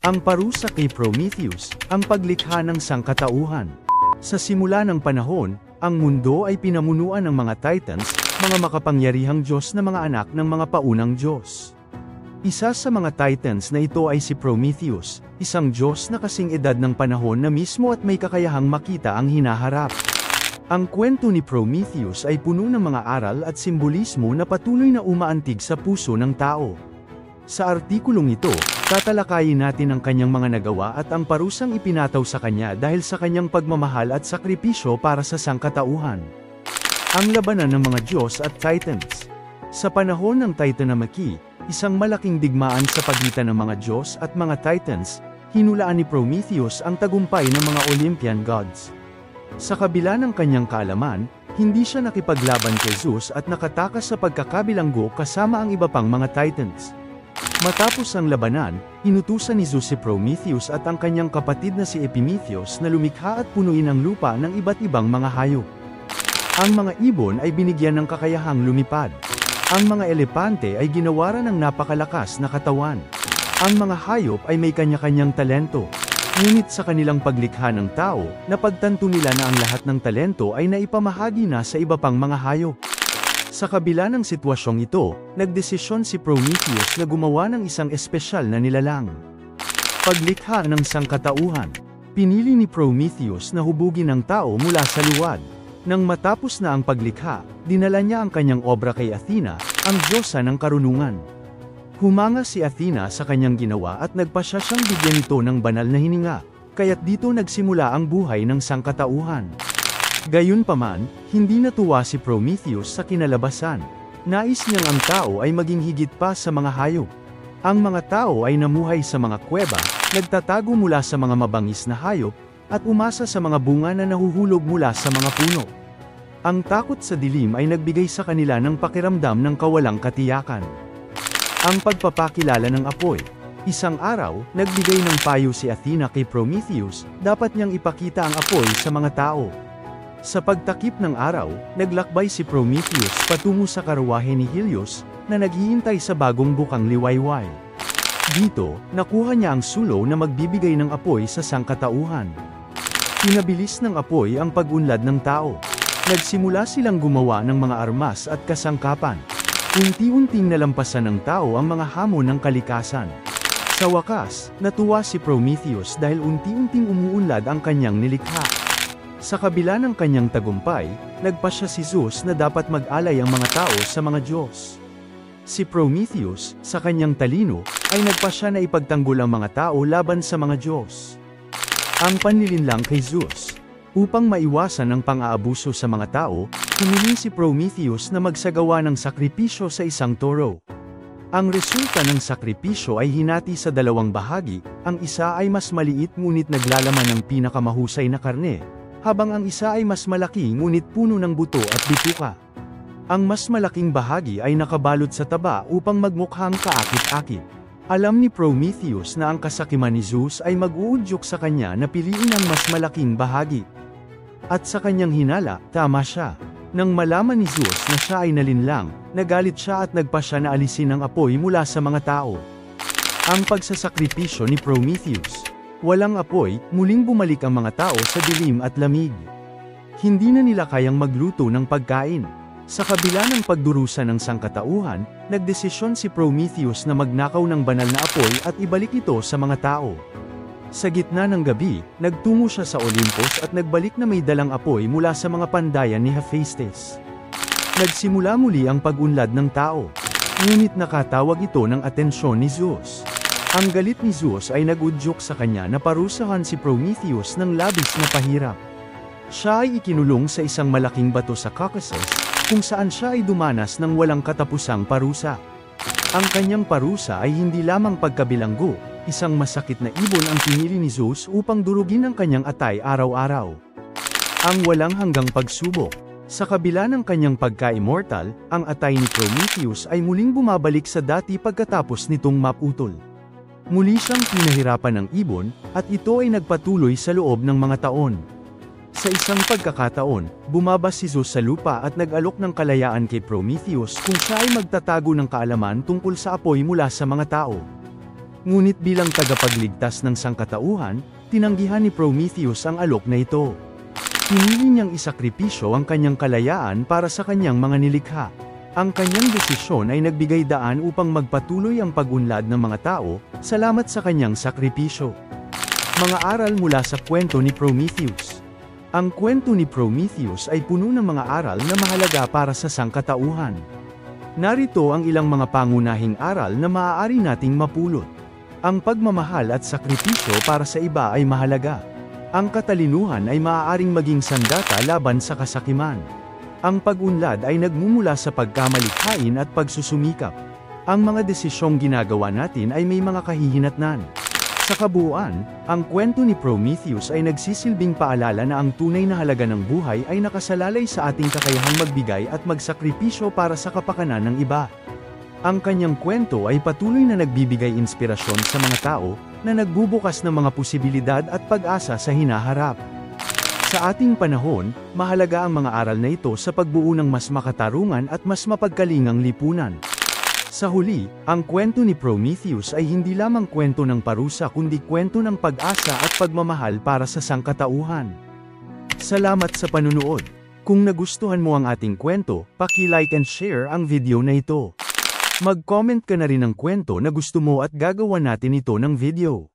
Ang parusa kay Prometheus, ang paglikha ng sangkatauhan. Sa simula ng panahon, ang mundo ay pinamunuan ng mga Titans, mga makapangyarihang Diyos na mga anak ng mga paunang Diyos. Isa sa mga Titans na ito ay si Prometheus, isang Diyos na kasing edad ng panahon na mismo at may kakayahang makita ang hinaharap. Ang kwento ni Prometheus ay puno ng mga aral at simbolismo na patuloy na umaantig sa puso ng tao. Sa artikulong ito, tatalakayin natin ang kanyang mga nagawa at ang parusang ipinataw sa kanya dahil sa kanyang pagmamahal at sakripisyo para sa sangkatauhan. Ang labanan ng mga Diyos at Titans. Sa panahon ng Titanomachy, isang malaking digmaan sa pagitan ng mga Diyos at mga Titans, hinulaan ni Prometheus ang tagumpay ng mga Olympian gods. Sa kabila ng kanyang kaalaman, hindi siya nakipaglaban kay Zeus at nakatakas sa pagkakabilanggo kasama ang iba pang mga Titans. Matapos ang labanan, inutusan ni Zeus si Prometheus at ang kanyang kapatid na si Epimetheus na lumikha at punuin ang lupa ng iba't ibang mga hayop. Ang mga ibon ay binigyan ng kakayahang lumipad. Ang mga elepante ay ginawaran ng napakalakas na katawan. Ang mga hayop ay may kanya-kanyang talento. Ngunit sa kanilang paglikha ng tao, napagtanto nila na ang lahat ng talento ay naipamahagi na sa iba pang mga hayop. Sa kabila ng sitwasyong ito, nagdesisyon si Prometheus na gumawa ng isang espesyal na nilalang. Paglikha ng sangkatauhan. Pinili ni Prometheus na hubugin ang tao mula sa luwad. Nang matapos na ang paglikha, dinala niya ang kanyang obra kay Athena, ang diyosa ng karunungan. Humanga si Athena sa kanyang ginawa at nagpasya siyang bigyan ito ng banal na hininga, kaya't dito nagsimula ang buhay ng sangkatauhan. Gayunpaman, hindi natuwa si Prometheus sa kinalabasan. Nais niyang ang tao ay maging higit pa sa mga hayop. Ang mga tao ay namuhay sa mga kuweba, nagtatago mula sa mga mabangis na hayop, at umasa sa mga bunga na nahuhulog mula sa mga puno. Ang takot sa dilim ay nagbigay sa kanila ng pakiramdam ng kawalang katiyakan. Ang pagpapakilala ng apoy. Isang araw, nagbigay ng payo si Athena kay Prometheus, dapat niyang ipakita ang apoy sa mga tao. Sa pagtakip ng araw, naglakbay si Prometheus patungo sa karwahe ni Helios, na naghihintay sa bagong bukang liwayway. Dito, nakuha niya ang sulong na magbibigay ng apoy sa sangkatauhan. Pinabilis ng apoy ang pag-unlad ng tao. Nagsimula silang gumawa ng mga armas at kasangkapan. Unti-unting nalampasan ng tao ang mga hamon ng kalikasan. Sa wakas, natuwa si Prometheus dahil unti-unting umuunlad ang kanyang nilikha. Sa kabila ng kanyang tagumpay, nagpasya si Zeus na dapat mag-alay ang mga tao sa mga Diyos. Si Prometheus, sa kanyang talino, ay nagpasya na ipagtanggol ang mga tao laban sa mga Diyos. Ang panlilinlang kay Zeus. Upang maiwasan ang pang-aabuso sa mga tao, humiling si Prometheus na magsagawa ng sakripisyo sa isang toro. Ang resulta ng sakripisyo ay hinati sa dalawang bahagi, ang isa ay mas maliit ngunit naglalaman ng pinakamahusay na karne, habang ang isa ay mas malaki ngunit puno ng buto at bituka. Ang mas malaking bahagi ay nakabalot sa taba upang magmukhang kaakit-akit. Alam ni Prometheus na ang kasakiman ni Zeus ay mag-uudyok sa kanya na piliin ang mas malaking bahagi. At sa kanyang hinala, tama siya. Nang malaman ni Zeus na siya ay nalinlang, nagalit siya at nagpasya na alisin ang apoy mula sa mga tao. Ang pagsasakripisyo ni Prometheus. Walang apoy, muling bumalik ang mga tao sa dilim at lamig. Hindi na nila kayang magluto ng pagkain. Sa kabila ng pagdurusa ng sangkatauhan, nagdesisyon si Prometheus na magnakaw ng banal na apoy at ibalik ito sa mga tao. Sa gitna ng gabi, nagtungo siya sa Olympus at nagbalik na may dalang apoy mula sa mga pandayan ni Hephaestus. Nagsimula muli ang pag-unlad ng tao. Ngunit nakatawag ito ng atensyon ni Zeus. Ang galit ni Zeus ay nag-udyok sa kanya na parusahan si Prometheus ng labis na pahirap. Siya ay ikinulong sa isang malaking bato sa Caucasus, kung saan siya ay dumanas ng walang katapusang parusa. Ang kanyang parusa ay hindi lamang pagkabilanggo, isang masakit na ibon ang pinili ni Zeus upang durugin ang kanyang atay araw-araw. Ang walang hanggang pagsubok. Sa kabila ng kanyang pagka-immortal, ang atay ni Prometheus ay muling bumabalik sa dati pagkatapos nitong maputol. Muli siyang pinahirapan ng ibon, at ito ay nagpatuloy sa loob ng mga taon. Sa isang pagkakataon, bumaba si Zeus sa lupa at nag-alok ng kalayaan kay Prometheus kung siya ay magtatago ng kaalaman tungkol sa apoy mula sa mga tao. Ngunit bilang tagapagligtas ng sangkatauhan, tinanggihan ni Prometheus ang alok na ito. Pinili niyang isakripisyo ang kanyang kalayaan para sa kanyang mga nilikha. Ang kanyang desisyon ay nagbigay daan upang magpatuloy ang pag-unlad ng mga tao, salamat sa kanyang sakripisyo. Mga aral mula sa kwento ni Prometheus. Ang kwento ni Prometheus ay puno ng mga aral na mahalaga para sa sangkatauhan. Narito ang ilang mga pangunahing aral na maaari nating mapulot. Ang pagmamahal at sakripisyo para sa iba ay mahalaga. Ang katalinuhan ay maaaring maging sandata laban sa kasakiman. Ang pag-unlad ay nagmumula sa pagkamalikhain at pagsusumikap. Ang mga desisyong ginagawa natin ay may mga kahihinatnan. Sa kabuuan, ang kwento ni Prometheus ay nagsisilbing paalala na ang tunay na halaga ng buhay ay nakasalalay sa ating kakayahang magbigay at magsakripisyo para sa kapakanan ng iba. Ang kanyang kwento ay patuloy na nagbibigay inspirasyon sa mga tao, na nagbubukas ng mga posibilidad at pag-asa sa hinaharap. Sa ating panahon, mahalaga ang mga aral na ito sa pagbuo ng mas makatarungan at mas mapagkalingang lipunan. Sa huli, ang kwento ni Prometheus ay hindi lamang kwento ng parusa kundi kwento ng pag-asa at pagmamahal para sa sangkatauhan. Salamat sa panunood. Kung nagustuhan mo ang ating kwento, paki-like and share ang video na ito. Mag-comment ka na rin ng kwento na gusto mo at gagawa natin ito ng video.